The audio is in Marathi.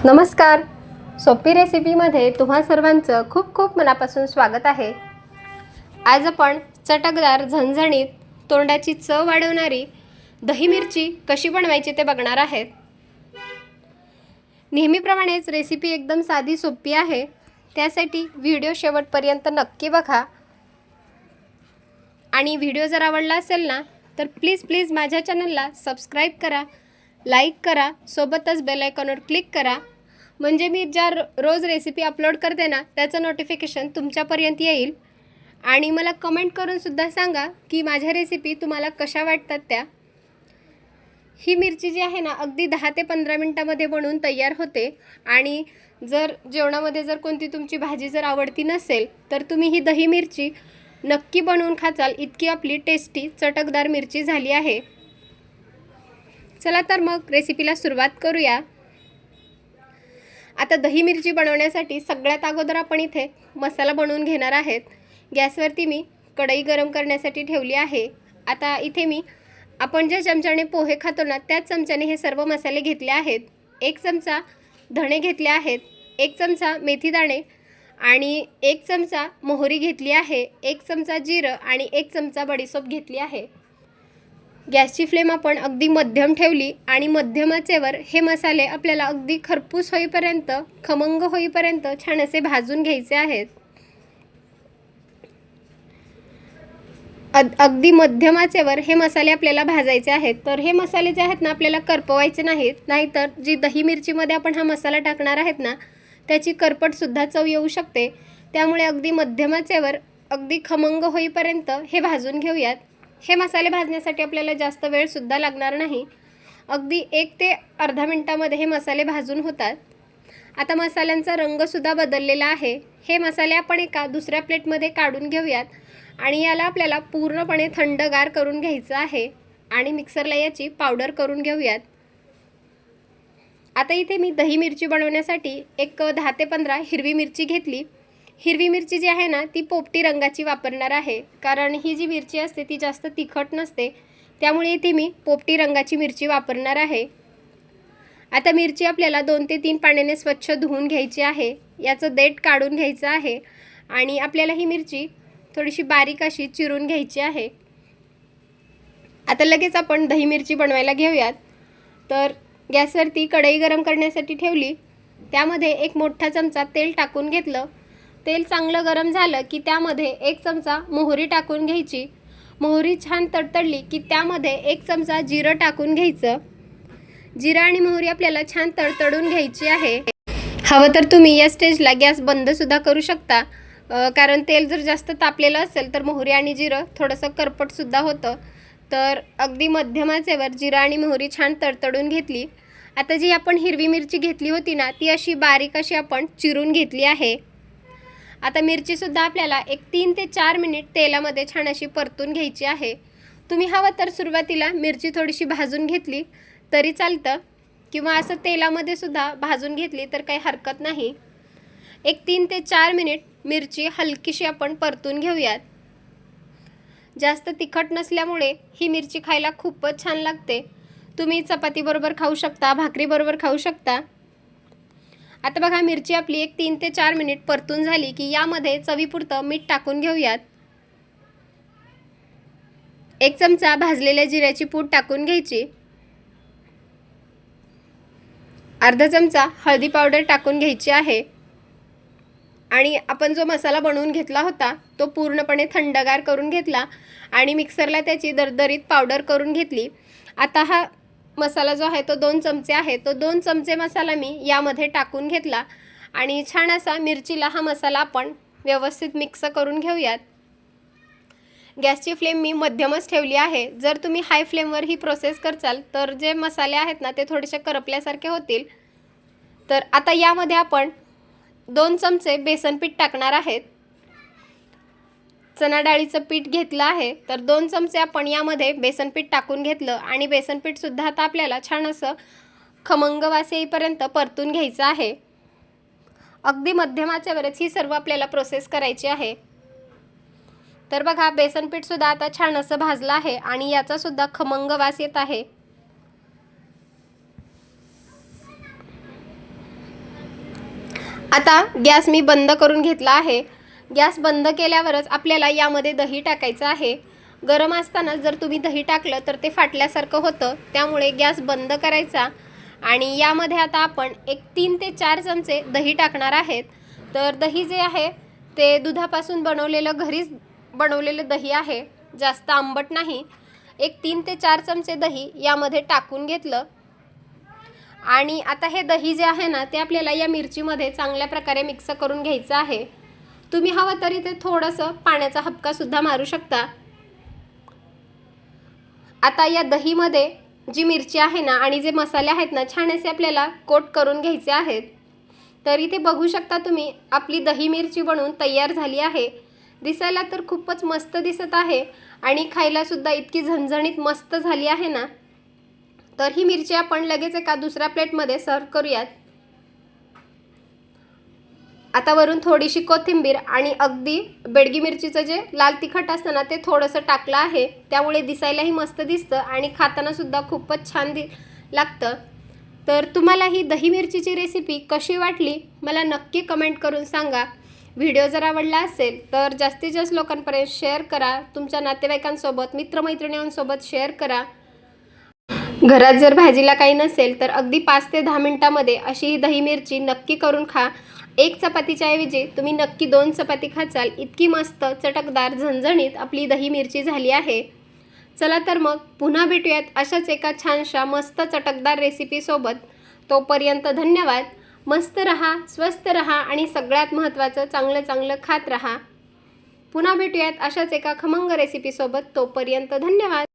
नमस्कार. सोपी रेसिपीमध्ये तुम्हा सर्वांचं खूप खूप मनापासून स्वागत आहे. आज आपण चटकदार, झणझणीत, तोंडाची चव वाढवणारी दही मिरची कशी बनवायची ते बघणार आहेत. नेहमीप्रमाणेच रेसिपी एकदम साधी सोपी आहे. त्यासाठी व्हिडिओ शेवटपर्यंत नक्की बघा. आणि व्हिडिओ जर आवडला असेल ना तर प्लीज माझ्या चॅनलला सबस्क्राईब करा, लाईक करा, सोबतच बेल आयकॉनवर क्लिक करा. म्हणजे मी ज्या रोज रेसिपी अपलोड करते ना त्याचं नोटिफिकेशन तुमच्यापर्यंत येईल. आणि मला कमेंट करून सुद्धा सांगा की माझ्या रेसिपी तुम्हाला कशा वाटतात त्या. ही मिरची जी आहे ना अगदी 10 ते 15 मिनिटांमध्ये बनवून तयार होते. आणि जर जेवणामध्ये जर कोणती तुमची भाजी जर आवडती नसेल तर तुम्ही ही दही मिरची नक्की बनवून खाचाल. इतकी आपली टेस्टी चटकदार मिरची झाली आहे. चला तर मग रेसिपीला सुरुवात करूया. आता दही मिरची बनवण्यासाठी सगळ्यात अगोदर आपण इथे मसाला बनवून घेणार आहेत. गॅसवरती मी कढई गरम करण्यासाठी ठेवली आहे. आता इथे मी आपण ज्या चमच्याने पोहे खातो ना त्याच चमच्याने हे सर्व मसाले घेतले आहेत. 1 चमचा धणे घेतले आहेत, 1 चमचा मेथीदाणे आणि 1 चमचा मोहरी घेतली आहे, 1 चमचा जिरं आणि 1 चमचा बडीशेप घेतली आहे. गॅसची फ्लेम आपण अगदी मध्यम ठेवली आणि मध्यम आचेवर हे मसाले आपल्याला अगदी खरपूस होईपर्यंत, खमंग होईपर्यंत छान असे भाजून घ्यायचे आहेत. अगदी मध्यम आचेवर हे मसाले आपल्याला भाजायचे आहेत. तर हे मसाले जे आहेत ना आपल्याला करपवायचे नाहीत, नाहीतर जी दही मिरचीमध्ये आपण हा मसाला टाकणार आहेत ना त्याची करपटसुद्धा चव येऊ शकते. त्यामुळे अगदी मध्यम आचेवर अगदी खमंग होईपर्यंत हे भाजून घेऊयात. हे मसाले भाजण्यासाठी आपल्याला जास्त वेळसुद्धा लागणार नाही. अगदी 1 ते अर्धा मिनिटामध्ये हे मसाले भाजून होतात. आता मसाल्यांचा रंगसुद्धा बदललेला आहे. हे मसाले आपण एका दुसऱ्या प्लेटमध्ये काढून घेऊयात आणि याला आपल्याला पूर्णपणे थंडगार करून घ्यायचं आहे आणि मिक्सरला याची पावडर करून घेऊयात. आता इथे मी दही मिरची बनवण्यासाठी एक 10 ते 15 हिरवी मिरची घेतली. हिरवी मिरची जी आहे ना ती पोपटी रंगाची वापरणार आहे, कारण ही जी मिरची असते ती जास्त तिखट नसते. त्यामुळे इथे मी पोपटी रंगाची मिरची वापरणार आहे. आता मिरची आपल्याला 2 ते 3 पाण्याने स्वच्छ धुवून घ्यायची आहे. याचं देठ काढून घ्यायचं आहे आणि आपल्याला ही मिरची थोडीशी बारीक अशी चिरून घ्यायची आहे. आता लगेच आपण दही मिरची बनवायला घेऊयात. तर गॅसवरती कढई गरम करण्यासाठी ठेवली. त्यामध्ये एक मोठा चमचा तेल टाकून घेतलं. तेल चांगलं गरम झालं की त्यामध्ये 1 चमचा मोहरी टाकून घ्यायची. मोहरी छान तडतडली की त्यामध्ये 1 चमचा जिरं टाकून घ्यायचं. जिरं आणि मोहरी आपल्याला छान तडतडून घ्यायची आहे. हवं तर तुम्ही या स्टेजला गॅस बंदसुद्धा करू शकता, कारण तेल जर जास्त तापलेलं असेल तर मोहरी आणि जिरं थोडंसं करपटसुद्धा होतं. तर अगदी मध्यम आचेवर जिरं आणि मोहरी छान तडतडून घेतली. आता जी आपण हिरवी मिरची घेतली होती ना ती अशी बारीक अशी आपण चिरून घेतली आहे. आता मिरचीसुद्धा आपल्याला एक 3 ते 4 मिनिट तेलामध्ये छान अशी परतून घ्यायची आहे. तुम्ही हवं तर सुरुवातीला मिरची थोडीशी भाजून घेतली तरी चालतं, किंवा असं तेलामध्ये सुद्धा भाजून घेतली तर काही हरकत नाही. एक 3 ते 4 मिनिट मिरची हलकीशी आपण परतून घेऊयात. जास्त तिखट नसल्यामुळे ही मिरची खायला खूपच छान लागते. तुम्ही चपातीबरोबर खाऊ शकता, भाकरीबरोबर खाऊ शकता. आता बघा मिरची आपली एक 3 ते 4 मिनिट परतून झाली की यामध्ये चवीपुरतं मीठ टाकून घेऊयात. 1 चमचा भाजलेल्या जिऱ्याची पूड टाकून घ्यायची. अर्धा चमचा हळदी पावडर टाकून घ्यायची आहे. आणि आपण जो मसाला बनवून घेतला होता तो पूर्णपणे थंडगार करून घेतला आणि मिक्सरला त्याची दरदरीत पावडर करून घेतली. आता हा मसाला जो आहे तो 2 चमचे आहे, तो 2 चमचे मसाला मी यामध्ये टाकून घेतला आणि छान असा मिरचीला हा मसाला आपण व्यवस्थित मिक्स करून घेऊयात. गॅसची फ्लेम मी मध्यमच ठेवली आहे. जर तुम्ही हाय फ्लेमवर ही प्रोसेस करचाल तर जे मसाले आहेत ना ते थोडेसे करपल्यासारखे होतील. तर आता यामध्ये आपण 2 चमचे बेसन पीठ टाकणार आहेत. चणा डाळीचं पीठ घेतलं आहे, तर 2 चमचे आपण यामध्ये बेसन पीठ टाकून घेतलं आणि बेसन पीठसुद्धा आता आपल्याला छान असं खमंग वास येईपर्यंत परतून घ्यायचं आहे. अगदी मध्यम आचेवरच ही सर्व आपल्याला प्रोसेस करायची आहे. तर बघा बेसन पीठसुद्धा आता छान असं भाजलं आहे आणि याचासुद्धा खमंग वास येत आहे. आता गॅस मी बंद करून घेतला आहे। गॅस बंद केल्यावरच आपल्याला यामध्ये दही टाकायचं आहे। गरम असताना जर तुम्ही दही टाकलं तर ते फाटल्यासारखं होतं, त्यामुळे गॅस बंद करायचा। आणि यामध्ये आता आपण एक 3 ते 4 चमचे दही टाकणार आहेत। तर दही जे आहे ते दुधापासून बनवलेलं, घरीच बनवलेलं दही आहे, जास्त आंबट नाही। एक 3 ते 4 चमचे दही यामध्ये टाकून घेतलं आणि आता हे दही जे आहे ना ते आपल्याला या मिरचीमध्ये चांगल्या प्रकारे मिक्स करून घ्यायचं आहे। तुम्ही हवं तरी ते थोडंसं पाण्याचा हबका सुद्धा मारू शकता। आता या दहीमध्ये जी मिरची आहे ना आणि जे मसाले आहेत ना छान असे आपल्याला कोट करून घ्यायचे आहेत। तर इथे बघू शकता तुम्ही आपली दही मिरची बनवून तयार झाली आहे। दिसायला तर खूपच मस्त दिसत आहे आणि खायला सुद्धा इतकी झणझणीत मस्त झाली आहे ना। तर ही मिरची आपण लगेच एका दुसऱ्या प्लेटमध्ये सर्व करूयात। आता वरून थोडीशी कोथिंबीर आणि अगदी बेडगी मिरचीचं जे लाल तिखट असतं ना ते थोडंसं टाकलं आहे, त्यामुळे दिसायलाही मस्त दिसतं आणि खाताना सुद्धा खूपच छान लागतं। तर तुम्हाला ही दही मिरचीची रेसिपी कशी वाटली मला नक्की कमेंट करून सांगा। व्हिडिओ जर आवडला असेल तर जास्तीत जास्त लोकांपर्यंत शेअर करा, तुमच्या नातेवाईकांसोबत मित्रमैत्रिणींसोबत शेअर करा। घरात जर भाजीला काही नसेल तर अगदी 5 ते 10 मिनिटांमध्ये अशी ही दही मिरची नक्की करून खा। एक चपातीच्या ऐवजी तुम्ही नक्की 2 चपाती खाचाल, इतकी मस्त चटकदार झणझणीत आपली दही मिरची झाली आहे। चला तर मग पुन्हा भेटूयात अशाच एका छानशा मस्त चटकदार रेसिपीसोबत। तोपर्यंत धन्यवाद। मस्त रहा, स्वस्थ रहा आणि सगळ्यात महत्त्वाचं चांगलं चांगलं खात रहा। पुन्हा भेटूयात अशाच एका खमंग रेसिपीसोबत। तोपर्यंत धन्यवाद।